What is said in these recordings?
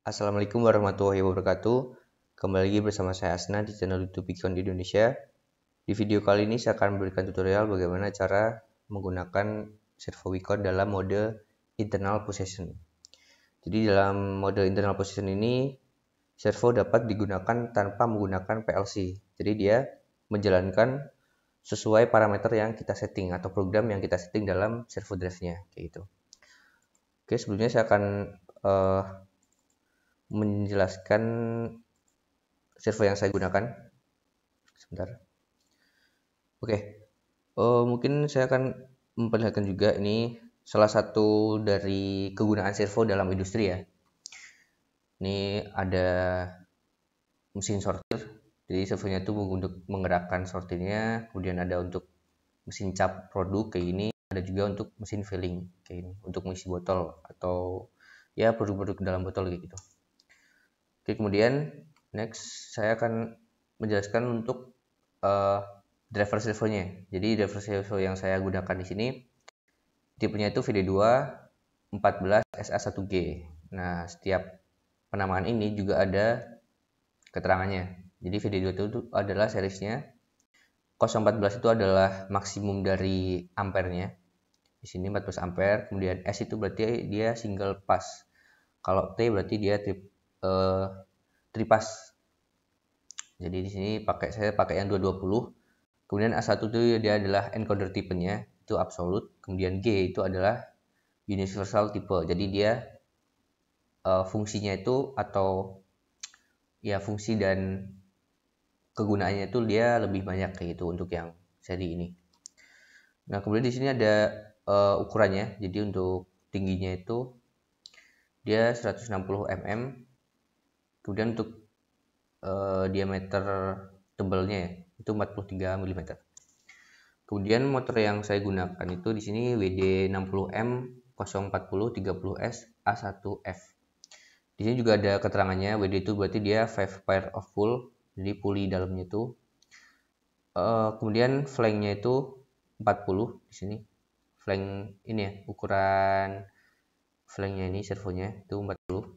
Assalamualaikum warahmatullahi wabarakatuh. Kembali lagi bersama saya Asna di channel YouTube Bikon Indonesia. Di video kali ini saya akan memberikan tutorial bagaimana cara menggunakan servo Bikon dalam mode internal possession. Jadi dalam mode internal possession ini servo dapat digunakan tanpa menggunakan PLC. Jadi dia menjalankan sesuai parameter yang kita setting atau program yang kita setting dalam servo drive-nya kayak gitu. Oke, sebelumnya saya akan menjelaskan servo yang saya gunakan. Sebentar. Oke. Mungkin saya akan memperlihatkan juga ini salah satu dari kegunaan servo dalam industri ya. Ini ada mesin sortir. Jadi servonya itu untuk menggerakkan sortirnya, kemudian ada untuk mesin cap produk kayak gini, ada juga untuk mesin filling kayak gini, untuk mengisi botol atau ya produk-produk dalam botol kayak gitu. Oke, kemudian next saya akan menjelaskan untuk driver servonya. Jadi driver servo yang saya gunakan di sini tipenya itu VD2 14 SA1G. Nah, setiap penamaan ini juga ada keterangannya. Jadi VD2 itu adalah seriesnya. 014 itu adalah maksimum dari ampernya. Di sini 14 ampere, kemudian S itu berarti dia single pass. Kalau T berarti dia tripas. Jadi di sini saya pakai yang 220. Kemudian A1 itu dia adalah encoder tipenya, itu absolute. Kemudian G itu adalah universal tipe. Jadi dia fungsinya itu atau ya fungsi dan kegunaannya itu dia lebih banyak kayak gitu untuk yang seri ini. Nah, kemudian di sini ada ukurannya. Jadi untuk tingginya itu dia 160 mm. Kemudian untuk diameter tebelnya itu 43 mm. Kemudian motor yang saya gunakan itu di sini WD60M 040 30S A1F. Di sini juga ada keterangannya. WD itu berarti dia 5 pair of pull, jadi puli dalamnya itu. Kemudian flanknya itu 40 di sini. Flank ini ya, ukuran flanknya ini servonya itu 40.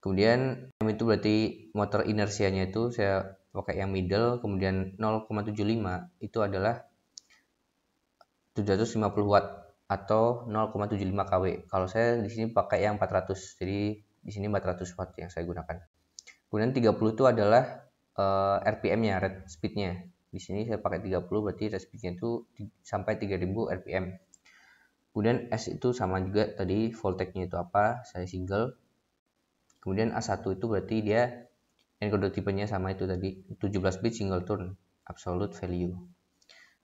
Kemudian M itu berarti motor inersianya itu saya pakai yang middle, kemudian 0,75 itu adalah 750 watt atau 0,75 kW. Kalau saya di sini pakai yang 400, jadi di sini 400 watt yang saya gunakan. Kemudian 30 itu adalah RPM-nya, rate speed-nya. Di sini saya pakai 30, berarti rate speed-nya itu sampai 3000 RPM. Kemudian S itu sama juga tadi, voltage-nya itu apa, saya single. Kemudian A1 itu berarti dia encoder tipenya sama itu tadi, 17 bit single turn, absolute value.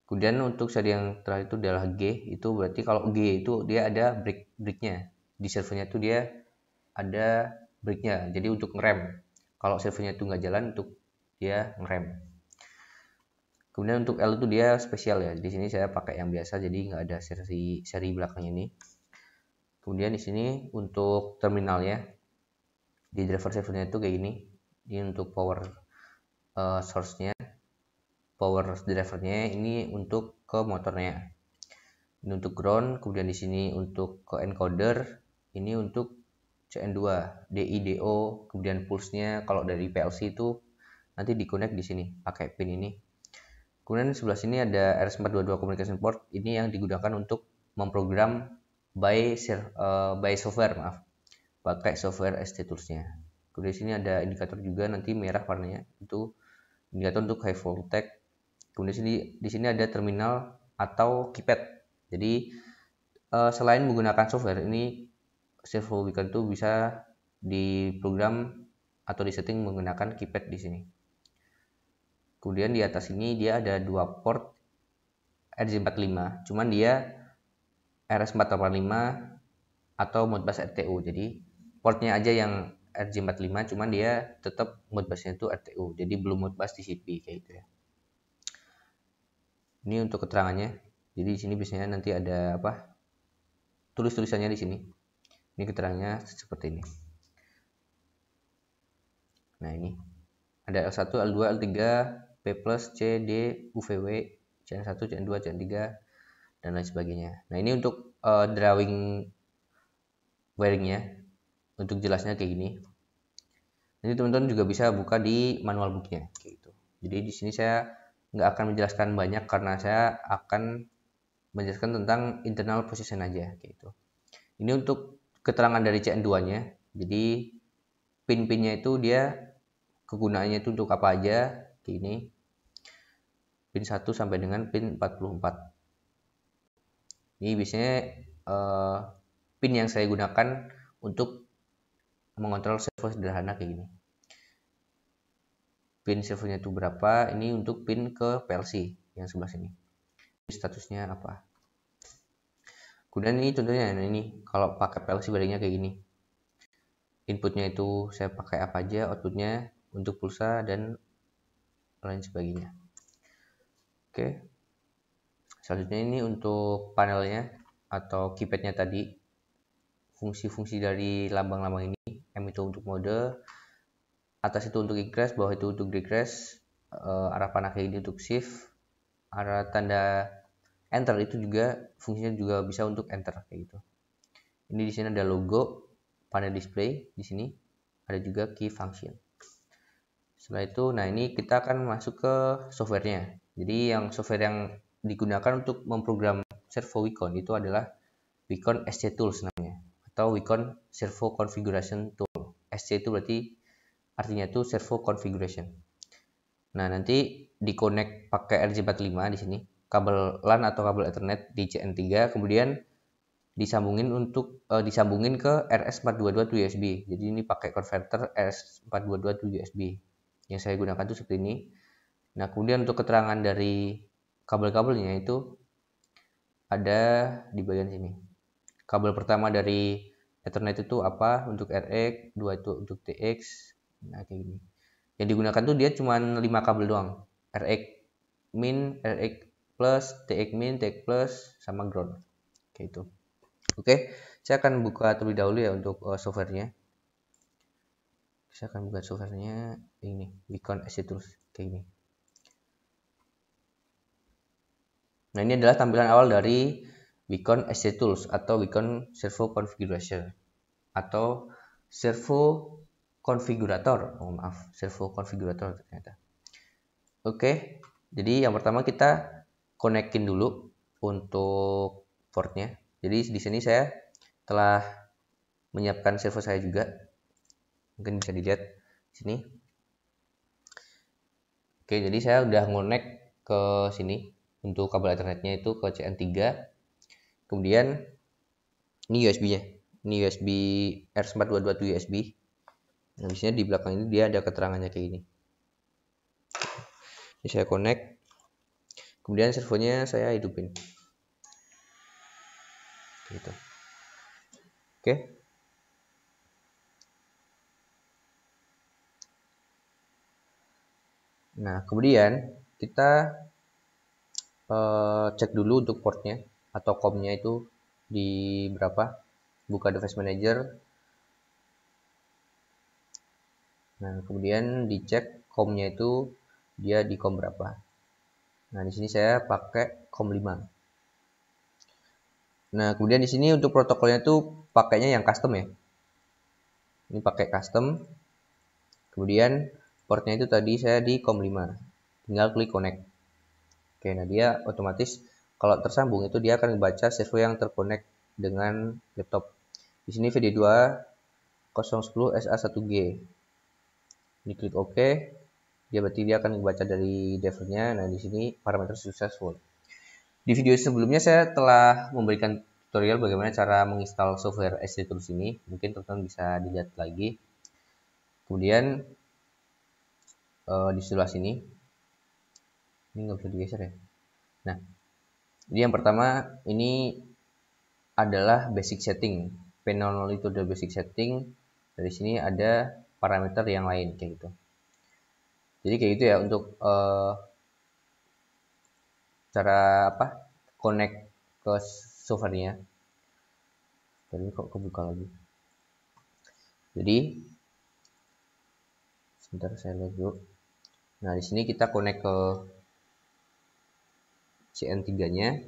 Kemudian untuk seri yang terakhir itu adalah G, itu berarti kalau G itu dia ada brake-nya. Di servonya itu dia ada brake-nya, jadi untuk ngerem. Kalau servonya itu nggak jalan, untuk dia ngerem. Kemudian untuk L itu dia spesial ya. Di sini saya pakai yang biasa, jadi nggak ada seri belakang ini. Kemudian di sini untuk terminalnya, di driver servonya itu kayak gini. Ini untuk power source-nya, power drivernya ini untuk ke motornya. Ini untuk ground, kemudian di sini untuk ke encoder, ini untuk CN2, DI/DO, kemudian pulse-nya kalau dari PLC itu nanti di-connect di sini pakai pin ini. Kemudian sebelah sini ada RS422 communication port, ini yang digunakan untuk memprogram by software, pakai software ST Tools-nya. Kemudian di sini ada indikator juga nanti merah warnanya, itu indikator untuk high voltage. Kemudian di sini ada terminal atau keypad. Jadi selain menggunakan software ini, servo Bikon itu bisa diprogram atau disetting menggunakan keypad di sini. Kemudian di atas ini dia ada dua port RJ45, cuman dia RS485 atau Modbus RTU. Jadi portnya aja yang RJ45, cuman dia tetap Modbusnya itu RTU. Jadi belum Modbus TCP kayak gitu ya. Ini untuk keterangannya. Jadi di sini biasanya nanti ada apa? Tulisannya di sini. Ini keterangannya seperti ini. Nah, ini ada L1, L2, L3, P P+, C, D, UVW, CN1, CN2, CN3, dan lain sebagainya. Nah, ini untuk drawing wiringnya, untuk jelasnya kayak gini. Jadi teman-teman juga bisa buka di manual booknya, kayak gitu. Jadi di sini saya nggak akan menjelaskan banyak karena saya akan menjelaskan tentang internal position aja, kayak gitu. Ini untuk keterangan dari CN2-nya. Jadi pin-pinnya itu dia kegunaannya itu untuk apa aja, kayak ini. Pin 1 sampai dengan pin 44. Ini biasanya pin yang saya gunakan untuk mengontrol servo sederhana kayak gini. Pin servonya itu berapa? Ini untuk pin ke PLC yang sebelah sini. Statusnya apa? Kemudian ini contohnya, nah ini kalau pakai PLC baringnya kayak gini. Inputnya itu saya pakai apa aja, outputnya untuk pulsa dan lain sebagainya. Oke. Selanjutnya ini untuk panelnya atau keypadnya tadi. Fungsi-fungsi dari lambang-lambang ini. M itu untuk mode, atas itu untuk ingress, bawah itu untuk regress, arah panah kayak ini untuk shift, arah tanda enter itu juga fungsinya juga bisa untuk enter kayak gitu. Ini di sini ada logo, panel display, di sini ada juga key function. Setelah itu, nah ini kita akan masuk ke softwarenya. Jadi yang software yang digunakan untuk memprogram servo Wicon itu adalah Wicon SC Tools namanya, atau Wicon Servo Configuration Tool. SC itu berarti artinya itu servo configuration. Nah, nanti di-connect pakai RJ45 di sini, kabel LAN atau kabel Ethernet di CN3, kemudian disambungin ke RS422 to USB. Jadi ini pakai converter RS422 to USB. Yang saya gunakan itu seperti ini. Nah, kemudian untuk keterangan dari kabel-kabelnya itu ada di bagian sini. Kabel pertama dari Ethernet itu apa? Untuk RX, 2 itu untuk TX. Nah, kayak gini. Yang digunakan tuh dia cuma 5 kabel doang. RX min, RX plus, TX min, TX plus, sama ground. Kayak itu. Oke, saya akan buka terlebih dahulu ya untuk softwarenya. Saya akan buka softwarenya ini, Wicon SC Tools kayak gini. Nah, ini adalah tampilan awal dari Wicon SC Tools atau Wicon Servo Configuration atau Servo Configurator. Oh, maaf, Servo Configurator ternyata. Oke, jadi yang pertama kita konekin dulu untuk portnya. Jadi di sini saya telah menyiapkan servo saya juga. Mungkin bisa dilihat di sini. Oke, jadi saya udah ngonek ke sini untuk kabel Ethernetnya itu ke CN3. Kemudian ini USB-nya. Ini USB RS422 to USB. Nah, biasanya di belakang ini dia ada keterangannya kayak gini. Ini saya connect. Kemudian servonya saya hidupin. Gitu. Oke. Nah, kemudian kita cek dulu untuk portnya atau COM-nya itu di berapa. Buka device manager. Nah, kemudian dicek COM-nya itu dia di COM berapa. Nah, di sini saya pakai COM 5. Nah, kemudian di sini untuk protokolnya itu pakainya yang custom ya. Ini pakai custom. Kemudian portnya itu tadi saya di COM 5. Tinggal klik connect. Oke, nah dia otomatis kalau tersambung itu dia akan membaca servo yang terkonek dengan laptop. Di sini VD2 010 SA1G. Ini klik OK. Dia berarti dia akan membaca dari drivernya. Nah, di sini parameter successful. Di video sebelumnya saya telah memberikan tutorial bagaimana cara menginstal software SC Tools ini. Mungkin teman-teman bisa dilihat lagi. Kemudian di sebelah sini, ini nggak bisa digeser ya. Nah, jadi yang pertama ini adalah basic setting. P00 itu adalah basic setting. Dari sini ada parameter yang lain kayak gitu. Jadi kayak gitu ya untuk cara connect ke softwarenya. Tadi kok kebuka lagi. Jadi sebentar saya lihat dulu. Nah, di sini kita connect ke CN3-nya,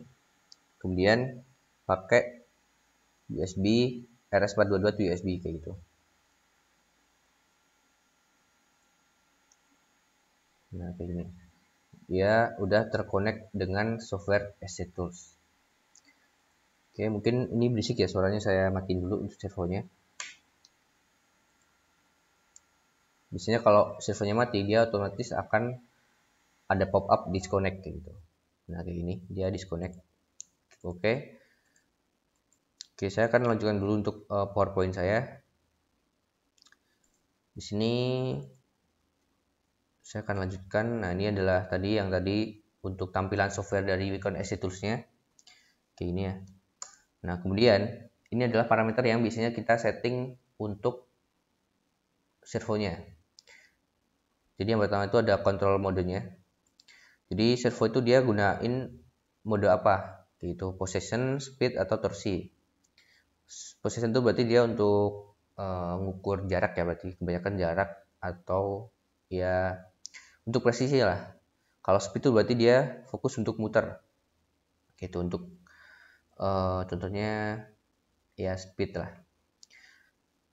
kemudian pakai USB RS422 to USB kayak gitu. Nah, kayak gini. Dia udah terkonek dengan software SC Tools. Oke, mungkin ini berisik ya suaranya, saya matiin dulu untuk servonya. Biasanya kalau servonya mati, dia otomatis akan ada pop-up disconnect kayak gitu. Nah, kayak gini, dia disconnect. Oke. Oke, saya akan lanjutkan dulu untuk PowerPoint saya. Di sini saya akan lanjutkan. Nah, ini adalah tadi untuk tampilan software dari Wacom SC Tools-nya. Kayak gini ya. Nah, kemudian ini adalah parameter yang biasanya kita setting untuk servonya. Jadi yang pertama itu ada control modenya. Jadi servo itu dia gunain mode apa? Yaitu possession, speed, atau torsi. Possession itu berarti dia untuk mengukur jarak ya, berarti kebanyakan jarak atau ya untuk presisi lah. Kalau speed itu berarti dia fokus untuk muter. Gitu untuk contohnya ya speed lah.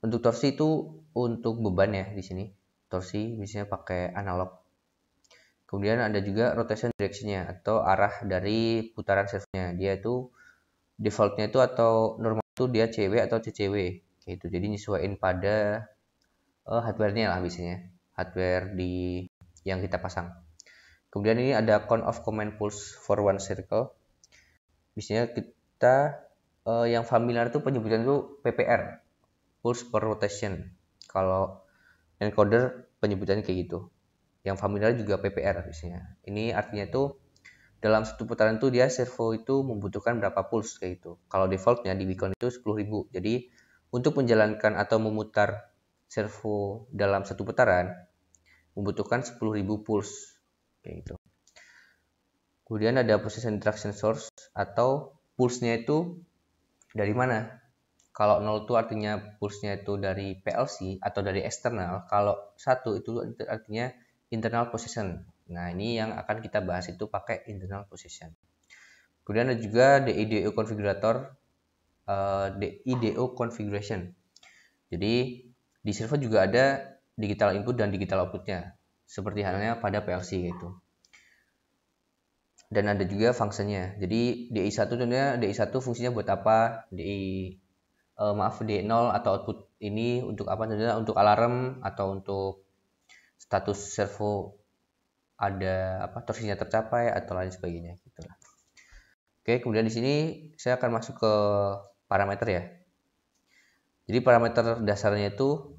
Untuk torsi itu untuk beban ya di sini. Torsi biasanya pakai analog. Kemudian ada juga rotation direction-nya atau arah dari putaran servonya. Dia itu defaultnya itu atau normal itu dia CW atau CCW gitu. Jadi nyesuaiin pada hardware-nya lah biasanya. Hardware di yang kita pasang. Kemudian ini ada count of command pulse for one circle. Biasanya kita yang familiar itu penyebutan itu PPR, pulse per rotation. Kalau encoder penyebutannya kayak gitu. Yang familiar juga PPR biasanya. Ini artinya itu dalam satu putaran itu dia servo itu membutuhkan berapa pulse kayak gitu. Kalau defaultnya di Wacom itu 10.000. Jadi untuk menjalankan atau memutar servo dalam satu putaran membutuhkan 10.000 pulse kayak gitu. Kemudian ada position interaction source atau pulse-nya itu dari mana? Kalau 0 itu artinya pulse-nya itu dari PLC atau dari eksternal. Kalau 1 itu artinya internal position. Nah, ini yang akan kita bahas itu pakai internal position. Kemudian ada juga DIDO configurator, DIDO configuration. Jadi di servo juga ada digital input dan digital outputnya, seperti halnya pada PLC gitu. Dan ada juga fungsinya. Jadi DI1 contohnya DI1 fungsinya buat apa? D0 atau output ini untuk apa? Contohnya untuk alarm atau untuk status servo ada apa torsinya tercapai atau lain sebagainya gitulah. Oke, kemudian di sini saya akan masuk ke parameter ya. Jadi parameter dasarnya itu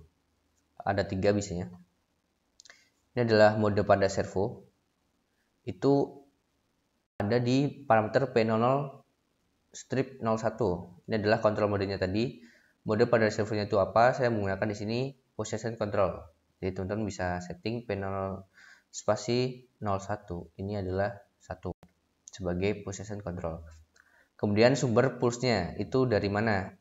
ada 3 biasanya. Ini adalah mode pada servo. Itu ada di parameter P00 strip 01. Ini adalah kontrol modenya tadi. Mode pada servonya itu apa? Saya menggunakan di sini possession control. Jadi teman-teman bisa setting P0 spasi 01. Ini adalah 1 sebagai possession control. Kemudian sumber pulse-nya itu dari mana?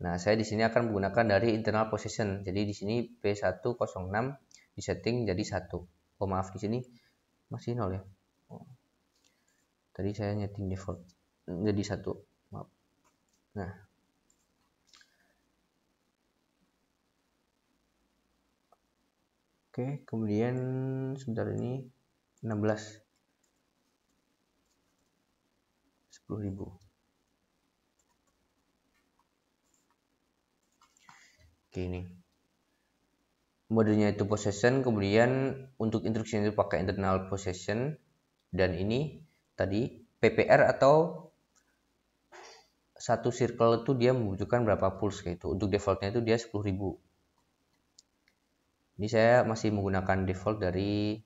Nah, saya di sini akan menggunakan dari internal position. Jadi di sini P106 disetting jadi 1. Oh, maaf di sini masih 0 ya. Oh. Tadi saya nyeting default jadi 1. Maaf. Nah. Oke, kemudian sebentar ini 16. 10.000. Oke, ini. Modenya itu possession, kemudian untuk instruction itu pakai internal possession, dan ini tadi PPR atau satu circle itu dia membutuhkan berapa pulse kayak itu. Untuk defaultnya itu dia 10.000. Ini saya masih menggunakan default dari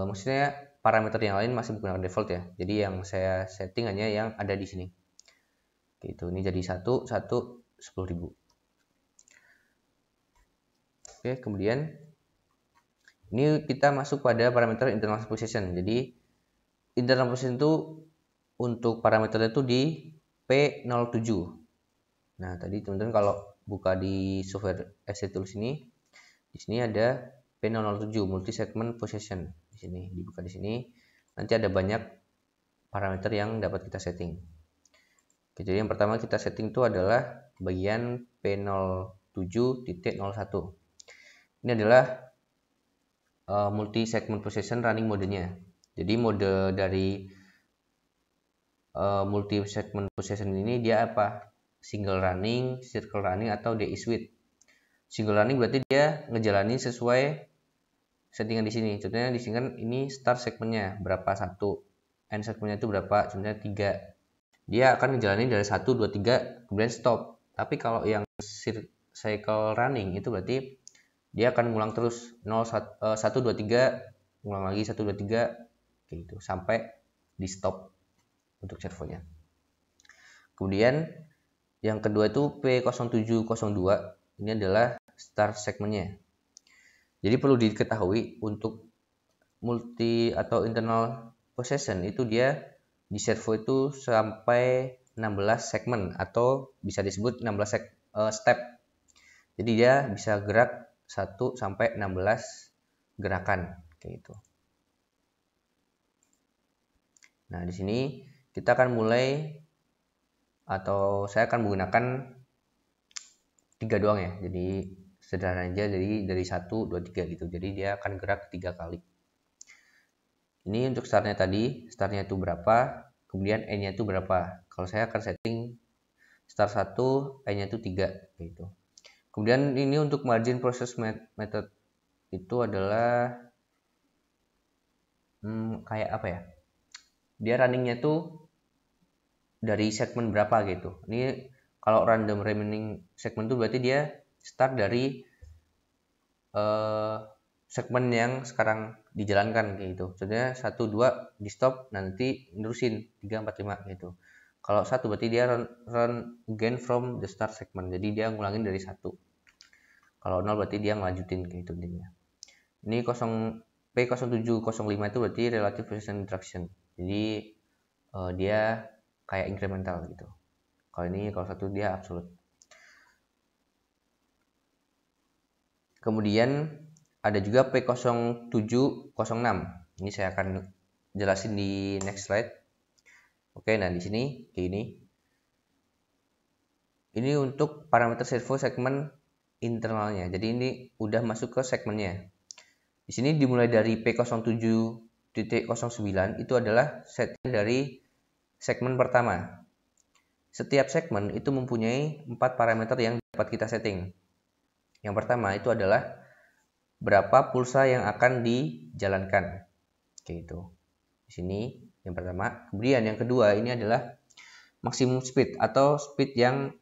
maksudnya parameter yang lain masih menggunakan default ya. Jadi yang saya setting hanya yang ada di sini. Gitu. Ini jadi 1 10.000. Oke, kemudian ini kita masuk pada parameter internal position. Jadi internal position itu untuk parameternya itu di P07. Nah, tadi teman-teman kalau buka di software SC Tools ini, di sini ada P007 multi segment possession. Di sini dibuka di sini. Nanti ada banyak parameter yang dapat kita setting. Oke, jadi yang pertama kita setting itu adalah bagian P07.01. Ini adalah multi segment possession running modenya. Jadi mode dari multi segment possession ini dia apa? Single running, circle running, atau DI switch. Single running berarti dia ngejalanin sesuai settingan di sini. Contohnya di sini kan ini start segmennya berapa, 1, end segmennya itu berapa, contohnya 3. Dia akan ngejalanin dari 1, 2, 3 kemudian stop. Tapi kalau yang cycle running itu berarti dia akan ngulang terus 0, 1, 2, 3, ngulang lagi 1, 2, 3 gitu sampai di stop untuk servonya. Kemudian yang kedua itu P0702, ini adalah start segmennya. Jadi perlu diketahui untuk multi atau internal possession itu dia di servo itu sampai 16 segmen atau bisa disebut 16 step. Jadi dia bisa gerak 1 sampai 16 gerakan kayak gitu. Nah, di sini kita akan mulai, atau saya akan menggunakan 3 doang ya. Jadi sederhana aja, jadi dari 1, 2, 3 gitu. Jadi dia akan gerak 3 kali. Ini untuk startnya tadi, startnya itu berapa, kemudian N-nya itu berapa. Kalau saya akan setting start 1, N-nya itu 3 gitu. Kemudian ini untuk margin process method itu adalah kayak apa ya? Dia runningnya tuh dari segmen berapa gitu. Ini kalau random remaining segmen itu berarti dia start dari segmen yang sekarang dijalankan kayak gitu. Contohnya 1, 2 di stop, nanti nerusin 3, 4, 5 gitu. Kalau 1 berarti dia run again from the start segment. Jadi dia ngulangin dari 1. Kalau 0 berarti dia ngelanjutin kayak gitu intinya. Ini P0705 itu berarti relative position interaction. Jadi dia kayak incremental gitu. Kalau ini, kalau 1 dia absolute. Kemudian ada juga P0706. Ini saya akan jelasin di next slide. Oke, nah di sini kayak ini. Ini untuk parameter servo segmen internalnya. Jadi ini udah masuk ke segmennya. Di sini dimulai dari P07.09 itu adalah setting dari segmen pertama. Setiap segmen itu mempunyai 4 parameter yang dapat kita setting. Yang pertama itu adalah berapa pulsa yang akan dijalankan. Oke, itu. Di sini yang pertama. Kemudian yang kedua ini adalah maksimum speed atau speed yang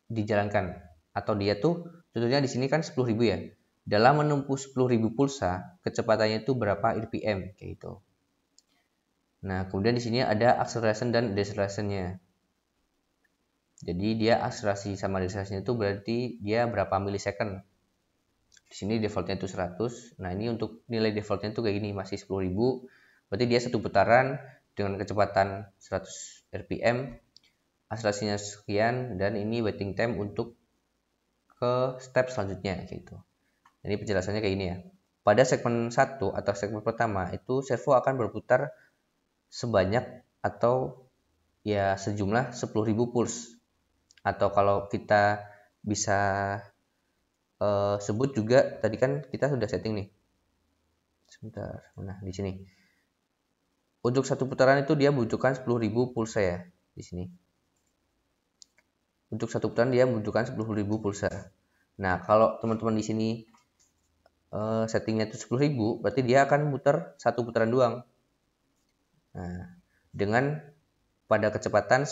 dijalankan. Atau dia tuh contohnya di sini kan 10.000 ya. Dalam menempuh 10.000 pulsa, kecepatannya itu berapa RPM kayak gitu. Nah, kemudian di sini ada acceleration dan deceleration-nya. Jadi dia akselerasi sama deceleration itu berarti dia berapa milisecond. Di sini defaultnya itu 100. Nah, ini untuk nilai defaultnya itu kayak gini, masih 10.000. Berarti dia satu putaran dengan kecepatan 100 RPM. Akselerasinya sekian, dan ini waiting time untuk ke step selanjutnya gitu. Ini penjelasannya kayak gini ya. Pada segmen 1 atau segmen pertama itu servo akan berputar sebanyak atau ya sejumlah 10.000 pulse. Atau kalau kita bisa sebut juga, tadi kan kita sudah setting nih. Sebentar. Nah, di sini. Untuk satu putaran itu dia membutuhkan 10.000 pulsa ya di sini. Untuk satu putaran dia membutuhkan 10.000 pulsa. Nah, kalau teman-teman di sini settingnya itu 10.000, berarti dia akan muter satu putaran doang. Nah, dengan pada kecepatan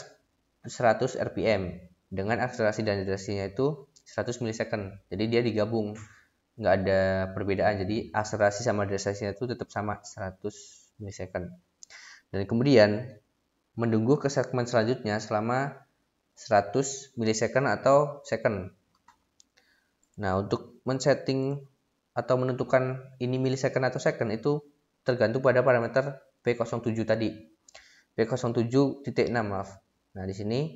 100 RPM dengan akselerasi dan decelerationnya itu 100 milisecond. Jadi dia digabung, nggak ada perbedaan. Jadi akselerasi sama decelerationnya itu tetap sama 100 milisecond. Dan kemudian menunggu ke segmen selanjutnya selama 100 milisecond atau second. Nah, untuk men-setting atau menentukan ini milisecond atau second itu tergantung pada parameter P07 tadi. P07.6 maaf. Nah, di sini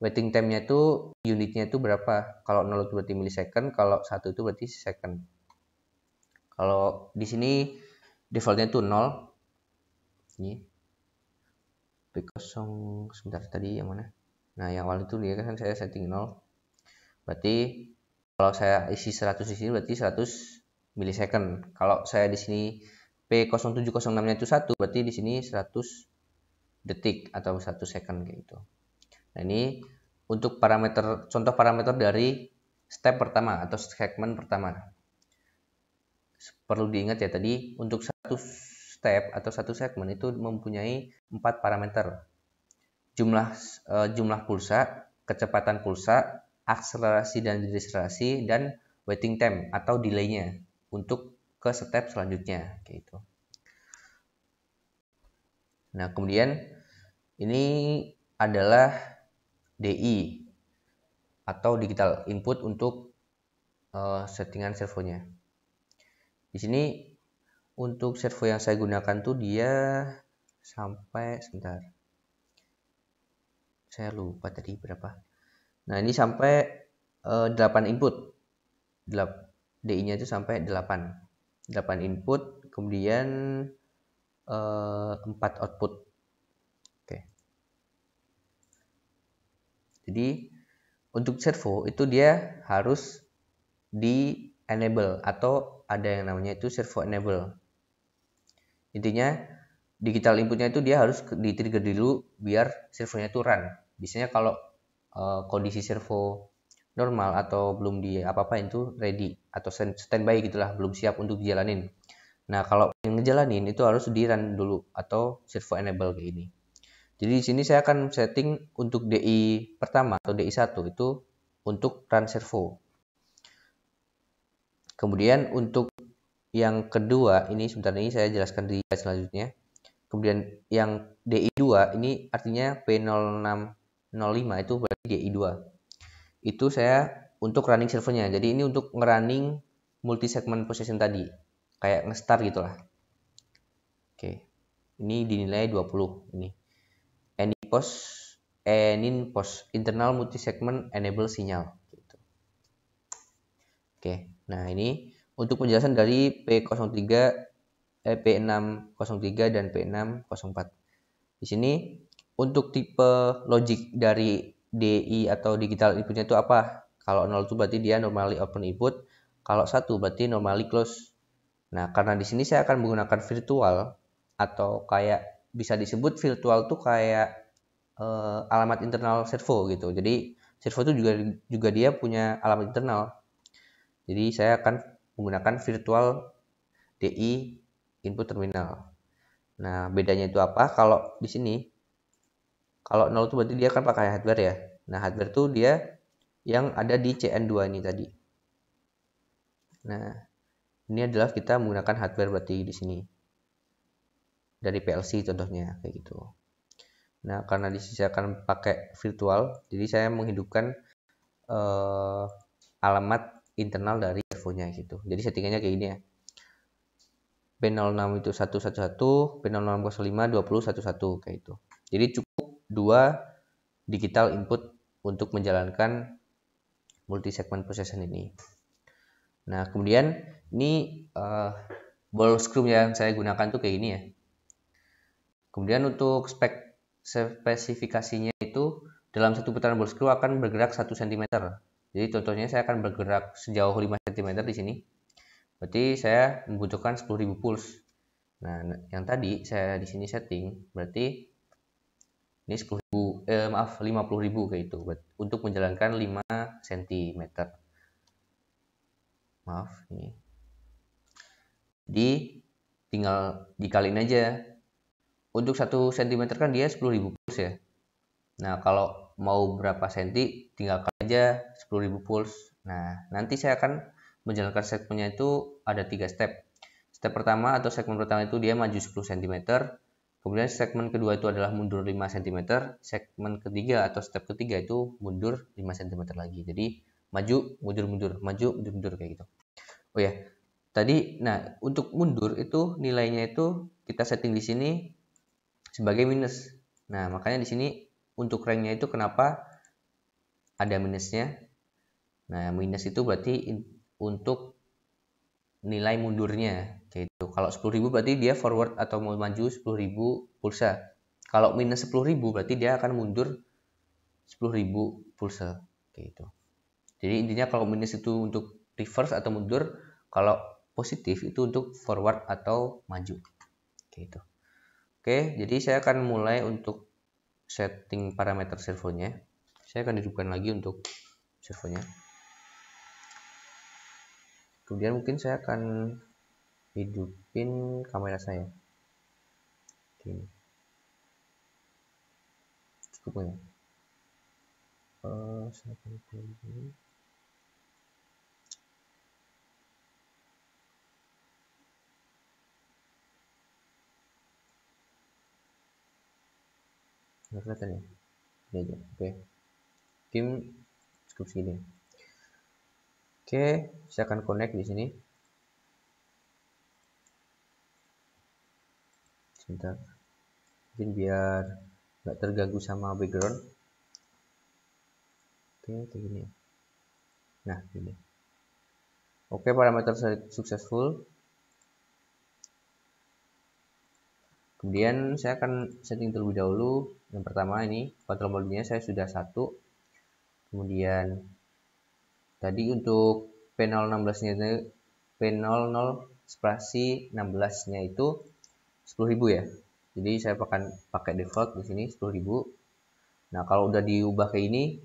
waiting time-nya itu unitnya itu berapa? Kalau 0 itu berarti milisecond, kalau 1 itu berarti second. Kalau di sini defaultnya itu 0. Ini P0 sebentar, tadi yang mana? Nah, yang awal itu dia kan saya setting 0. Berarti kalau saya isi 100 di sini berarti 100 milisecond. Kalau saya di sini P0706-nya itu 1, berarti di sini 100 detik atau 1 second kayak gitu. Nah, ini untuk parameter, contoh parameter dari step pertama atau segmen pertama. Perlu diingat ya, tadi untuk satu step atau satu segmen itu mempunyai 4 parameter. Jumlah pulsa, kecepatan pulsa, akselerasi dan deselerasi, dan waiting time atau delay-nya untuk ke step selanjutnya kayak gitu. Nah, kemudian ini adalah DI atau digital input untuk settingan servonya. Di sini untuk servo yang saya gunakan tuh dia sampai, sebentar, saya lupa tadi berapa. Nah, ini sampai 8 input. DI-nya itu sampai 8 input, kemudian 4 output. Oke. Jadi untuk servo itu dia harus di enable atau ada yang namanya itu servo enable. Intinya digital inputnya itu dia harus di trigger dulu biar servonya itu run. Biasanya kalau kondisi servo normal atau belum di apa-apain itu ready atau standby gitulah, belum siap untuk dijalanin. Nah, kalau yang ngejalanin itu harus di run dulu atau servo enable kayak gini. Jadi di sini saya akan setting untuk DI pertama atau DI1 itu untuk run servo. Kemudian untuk yang kedua ini, sebentar, ini saya jelaskan di slide selanjutnya. Kemudian yang DI2 ini artinya P0605 itu berarti DI2. Itu saya untuk running servernya. Jadi ini untuk ngerunning multi segment processing tadi. Kayak nge-start gitulah. Oke. Ini dinilai 20 ini. Enin post internal multi segment enable sinyal gitu. Oke. Nah, ini untuk penjelasan dari P603 dan P604. Di sini untuk tipe logic dari DI atau digital inputnya itu apa? Kalau 0 itu berarti dia normally open input, kalau 1 berarti normally close. Nah, karena di sini saya akan menggunakan virtual atau kayak bisa disebut virtual tuh kayak alamat internal servo gitu. Jadi servo itu juga dia punya alamat internal. Jadi saya akan menggunakan virtual DI input terminal. Nah, bedanya itu apa? Kalau di sini, kalau 0 itu berarti dia akan pakai hardware ya. Nah, hardware itu dia yang ada di CN2 ini tadi. Nah, ini adalah kita menggunakan hardware berarti di sini. Dari PLC contohnya kayak gitu. Nah, karena di sini saya akan pakai virtual, jadi saya menghidupkan alamat internal dari servonya gitu. Jadi settingannya kayak gini ya. P06 itu 111, P0605 2011 kayak itu. Jadi cukup 2 digital input untuk menjalankan multi segment processing ini. Nah, kemudian ini ball screw yang saya gunakan tuh kayak gini ya. Kemudian untuk spesifikasinya itu dalam satu putaran ball screw akan bergerak 1 cm. Jadi contohnya saya akan bergerak sejauh 5 cm di sini. Berarti saya membutuhkan 10.000 pulse. Nah, yang tadi saya di sini setting berarti ini 50.000 kayak itu untuk menjalankan 5 cm. Maaf ini. Jadi tinggal dikaliin aja. Untuk 1 cm kan dia 10.000 pulse ya. Nah, kalau mau berapa senti tinggal kali aja 10.000 pulse. Nah, nanti saya akan menjalankan segmennya itu ada 3 step. Step pertama atau segmen pertama itu dia maju 10 cm. Kemudian segmen kedua itu adalah mundur 5 cm. Segmen ketiga atau step ketiga itu mundur 5 cm lagi. Jadi maju, mundur, maju, mundur kayak gitu. Oh ya, tadi nah untuk mundur itu nilainya itu kita setting di sini sebagai minus. Nah, makanya di sini untuk ranknya itu kenapa ada minusnya? Nah, minus itu berarti untuk nilai mundurnya, yaitu kalau 10.000 berarti dia forward atau mau maju 10.000 pulsa. Kalau minus 10.000 berarti dia akan mundur 10.000 pulsa, gitu. Jadi intinya kalau minus itu untuk reverse atau mundur, kalau positif itu untuk forward atau maju, gitu. Oke, jadi saya akan mulai untuk setting parameter servonya. Saya akan hidupkan lagi untuk servonya. Kemudian mungkin saya akan hidupin kamera saya. Oke. Cukup ya. Saya akan pilih. Nggak kelihatan ya? Ini aja. Oke. Kim cukup segini. Oke, saya akan connect di sini. Sebentar. Mungkin biar nggak terganggu sama background. Oke, kayak gini. Nah, gini. Oke, parameter successful. Kemudian saya akan setting terlebih dahulu. Yang pertama ini control mode-nya saya sudah 1. Kemudian tadi untuk P016-nya P00 spasi 16-nya itu 10.000 ya. Jadi saya akan pakai default di sini 10.000. Nah, kalau udah diubah ke ini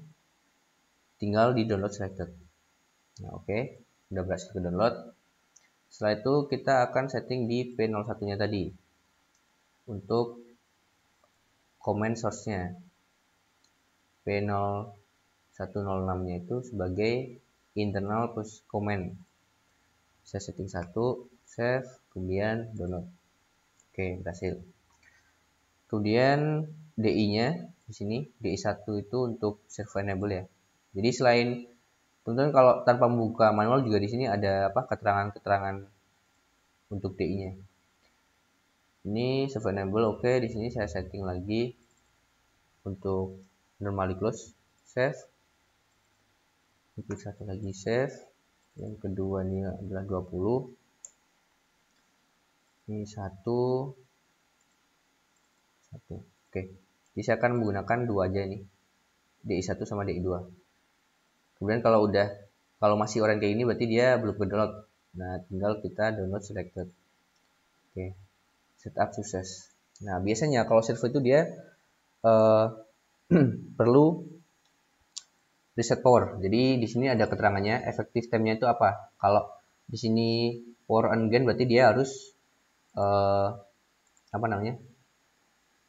tinggal di download selected. Nah, oke. Udah berhasil ke download. Setelah itu kita akan setting di P01-nya tadi untuk comment source-nya. P0106-nya itu sebagai internal push comment. Saya setting 1, save, kemudian download. Oke, berhasil. Kemudian DI-nya di sini, DI1 itu untuk servo enable ya. Jadi selain teman-teman kalau tanpa membuka manual juga di sini ada keterangan-keterangan untuk DI-nya. Ini servo enable, oke. Di sini saya setting lagi untuk normally close, save. Klik satu lagi save. Yang kedua ini adalah 20. Ini 1. Oke. Jadi saya akan menggunakan 2 aja ini. DI1 sama DI2. Kemudian kalau masih orang kayak ini berarti dia belum download. Nah, tinggal kita download selected. Oke. Setup sukses. Nah, biasanya kalau servo itu dia perlu reset power. Jadi di sini ada keterangannya efektif time-nya itu apa. Kalau di sini power on gain berarti dia harus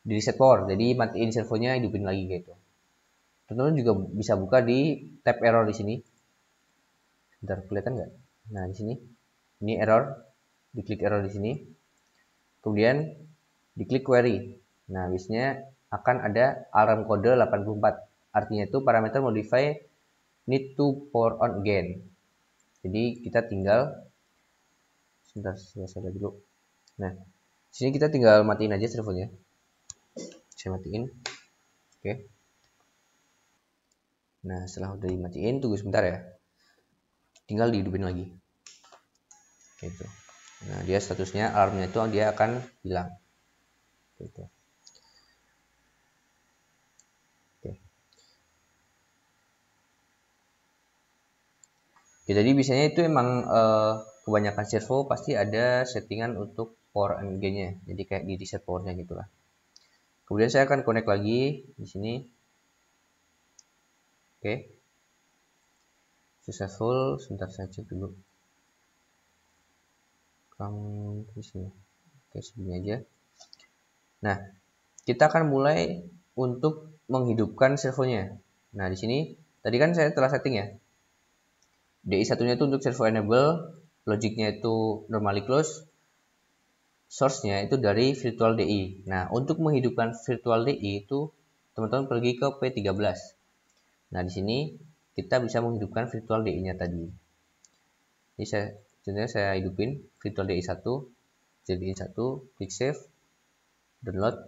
di reset power. Jadi matiin servonya, hidupin lagi gitu. Teman-teman juga bisa buka di tab error di sini. Bentar, kelihatan nggak? Nah, di sini. Ini error. Diklik error di sini. Kemudian diklik query. Nah, biasanya akan ada alarm kode 84. Artinya itu parameter modify need to power on again. Jadi kita tinggal sebentar, saya dulu. Nah, sini kita tinggal matiin aja servonya. Saya matiin. Oke. Nah, setelah udah dimatiin, tunggu sebentar ya. Tinggal dihidupin lagi. Gitu. Nah, dia statusnya alarmnya itu dia akan hilang. Gitu. Oke. Ya, jadi biasanya itu emang kebanyakan servo pasti ada settingan untuk power and gain-nya. Jadi kayak di reset powernya gitulah. Kemudian saya akan connect lagi di sini. Oke. Successful. Sebentar saya cek dulu. Di sini. Oke, segini aja. Nah, kita akan mulai untuk menghidupkan servonya. Nah, di sini tadi kan saya telah setting ya. DI1-nya itu untuk servo enable, logiknya itu normally close, source-nya itu dari virtual DI. Nah, untuk menghidupkan virtual DI itu teman-teman pergi ke P13. Nah, di sini kita bisa menghidupkan virtual DI-nya tadi. Ini saya hidupin virtual DI1, jadi 1, klik save, download.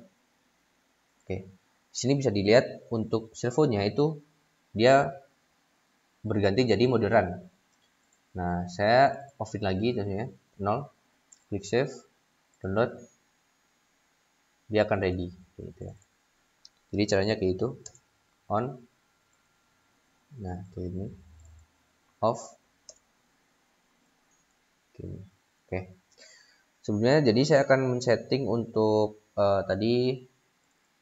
Oke. Di sini bisa dilihat untuk servonya itu dia berganti jadi mode run. Nah, saya offin lagi tentunya 0, klik save, download, dia akan ready gitu ya. Jadi caranya kayak itu, on, nah kayak ini, off, kayak ini. Oke. Sebenarnya jadi saya akan men-setting untuk tadi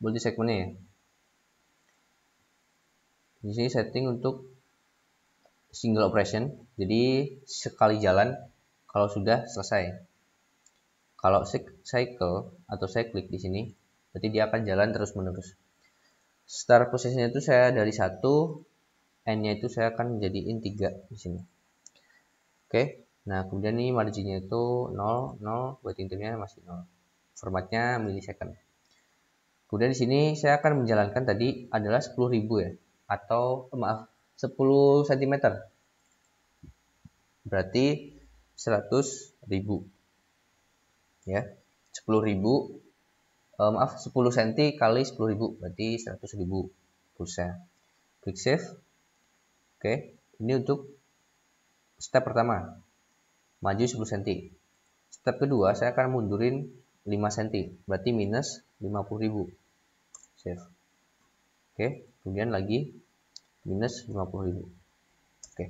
multi segmennya ya. Di sini setting untuk single operation, jadi sekali jalan kalau sudah selesai. Kalau cycle atau cyclic di sini, berarti dia akan jalan terus menerus. Start posisinya itu saya dari 1, n-nya itu saya akan jadiin 3 di sini. Oke. Nah, kemudian nih marginnya itu 0, 0, waiting time-nya masih 0. Formatnya millisecond. Kemudian di sini saya akan menjalankan tadi adalah 10.000 ya, atau maaf 10 cm. Berarti 100.000 ya. 10.000 maaf 10 cm kali 10.000 berarti 100.000 pulsa. Klik save. Oke, ini untuk step pertama, maju 10 cm. Step kedua saya akan mundurin 5 cm, berarti minus 50.000. Save. Oke, kemudian lagi minus 50.000. Oke.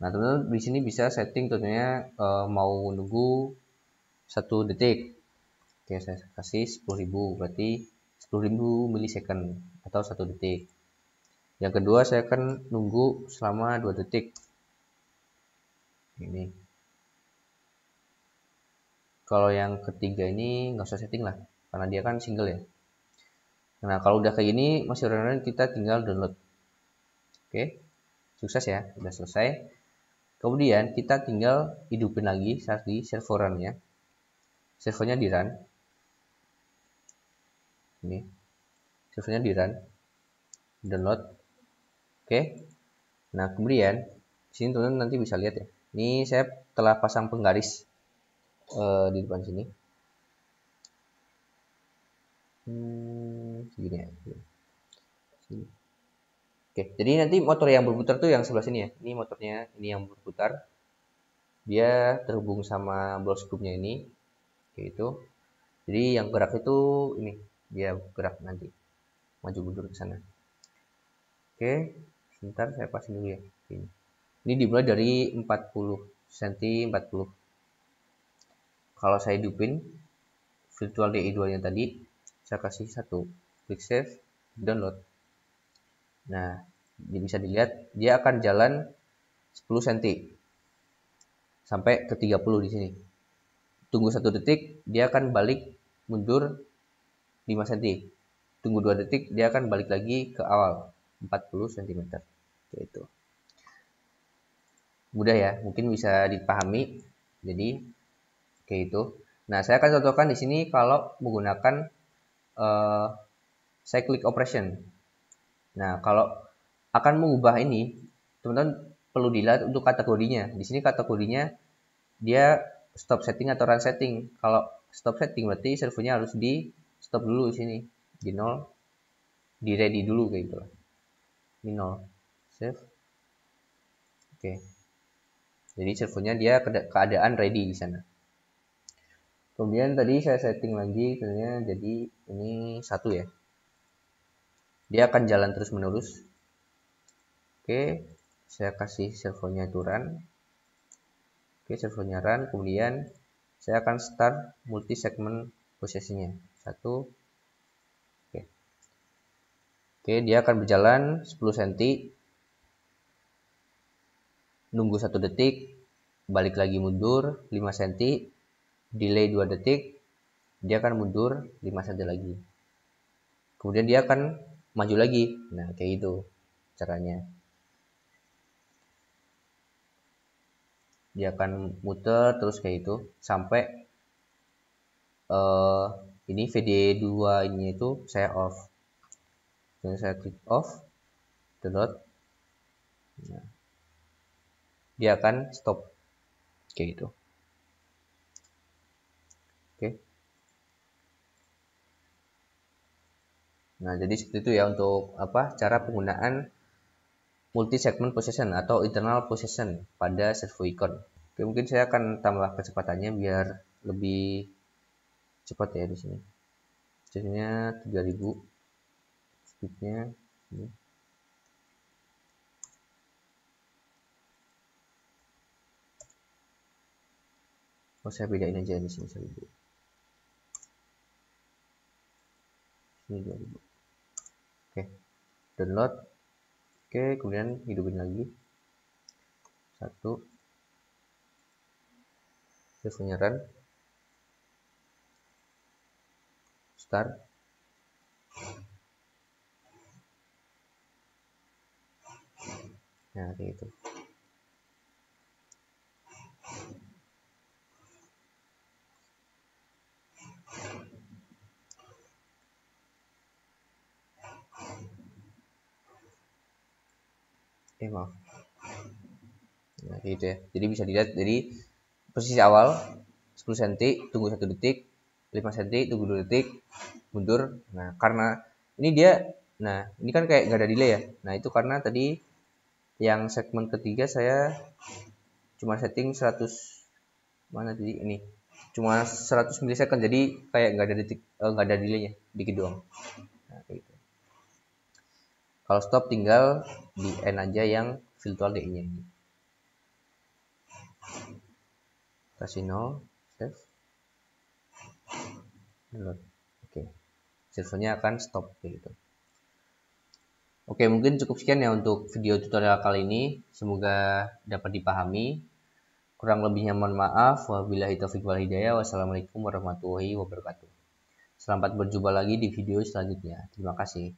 Nah, teman-teman di sini bisa setting tentunya mau nunggu 1 detik. Oke, saya kasih 10.000, berarti 10.000 millisecond atau 1 detik. Yang kedua saya akan nunggu selama 2 detik. Ini. Kalau yang ketiga ini nggak usah setting lah, karena dia kan single ya. Nah, kalau udah kayak gini masih running, kita tinggal download. Oke, sukses ya, udah selesai. Kemudian kita tinggal hidupin lagi saat di serverannya. Servernya di run. Ini, servernya di run, download. Oke. Nah, kemudian sini teman-teman nanti bisa lihat ya. Ini saya telah pasang penggaris di depan sini. Segini ya. Sini. Oke, jadi nanti motor yang berputar tuh yang sebelah sini ya. Ini motornya, ini yang berputar. Dia terhubung sama block scoop-nya ini, kayak itu. Jadi yang gerak itu ini, dia gerak nanti, maju mundur ke sana. Oke, sebentar saya pasang dulu ya. Ini dimulai dari 40 cm 40. Kalau saya hidupin virtual DI2 nya tadi, saya kasih 1, klik save, download. Nah, ini bisa dilihat dia akan jalan 10 cm sampai ke 30 di sini. Tunggu 1 detik, dia akan balik mundur 5 cm. Tunggu 2 detik, dia akan balik lagi ke awal 40 cm. Itu mudah ya, mungkin bisa dipahami. Jadi kayak itu. Nah, saya akan contohkan di sini kalau menggunakan cyclic operation. Nah, kalau akan mengubah ini, teman-teman perlu dilihat untuk kategorinya. Di sini kategorinya dia stop setting atau run setting. Kalau stop setting berarti servernya harus di stop dulu di sini, di 0, di ready dulu kayak gitu. Di 0, save. Oke. Jadi servernya dia keadaan ready di sana. Kemudian tadi saya setting lagi ternyata jadi ini 1 ya. Dia akan jalan terus menerus. Oke, saya kasih servernya itu run. Oke, servernya run. Kemudian saya akan start multi segment posisinya 1. Oke, dia akan berjalan 10 cm, nunggu 1 detik, balik lagi mundur 5 cm, delay 2 detik, dia akan mundur 5 cm lagi. Kemudian dia akan maju lagi. Nah, kayak gitu caranya. Dia akan muter terus kayak itu sampai ini VD2 ini itu saya off. Dan saya klik off, download. Nah, dia akan stop kayak gitu. Oke. Nah, jadi seperti itu ya untuk cara penggunaan multi segment possession atau internal possession pada servo icon. Oke, mungkin saya akan tambah kecepatannya biar lebih cepat ya di sini. Speednya 3000, speednya ini. Oh, saya bedain aja di sini 1000. Sini 2000. Oke, download. Oke, kemudian hidupin lagi. 1. Servonya run. Start. Nah, kayak gitu. Maaf. Nah, kayak gitu ya. Jadi bisa dilihat dari posisi awal 10 cm, tunggu 1 detik, 5 cm, tunggu 2 detik, mundur. Nah, karena ini dia, nah ini kan kayak nggak ada delay ya. Nah, itu karena tadi yang segmen ketiga saya cuma setting 100, mana tadi ini, cuma 100 milisecond, jadi kayak nggak ada detik, nggak ada delaynya, dikit doang. Nah, kayak gitu. Kalau stop tinggal di end aja yang virtual DI nya ini. Kasih 0, save, download. Oke, servernya akan stop kayak gitu. Oke, mungkin cukup sekian ya untuk video tutorial kali ini. Semoga dapat dipahami. Kurang lebihnya mohon maaf. Wabillahi taufiq wal hidayah. Wassalamualaikum warahmatullahi wabarakatuh. Selamat berjumpa lagi di video selanjutnya. Terima kasih.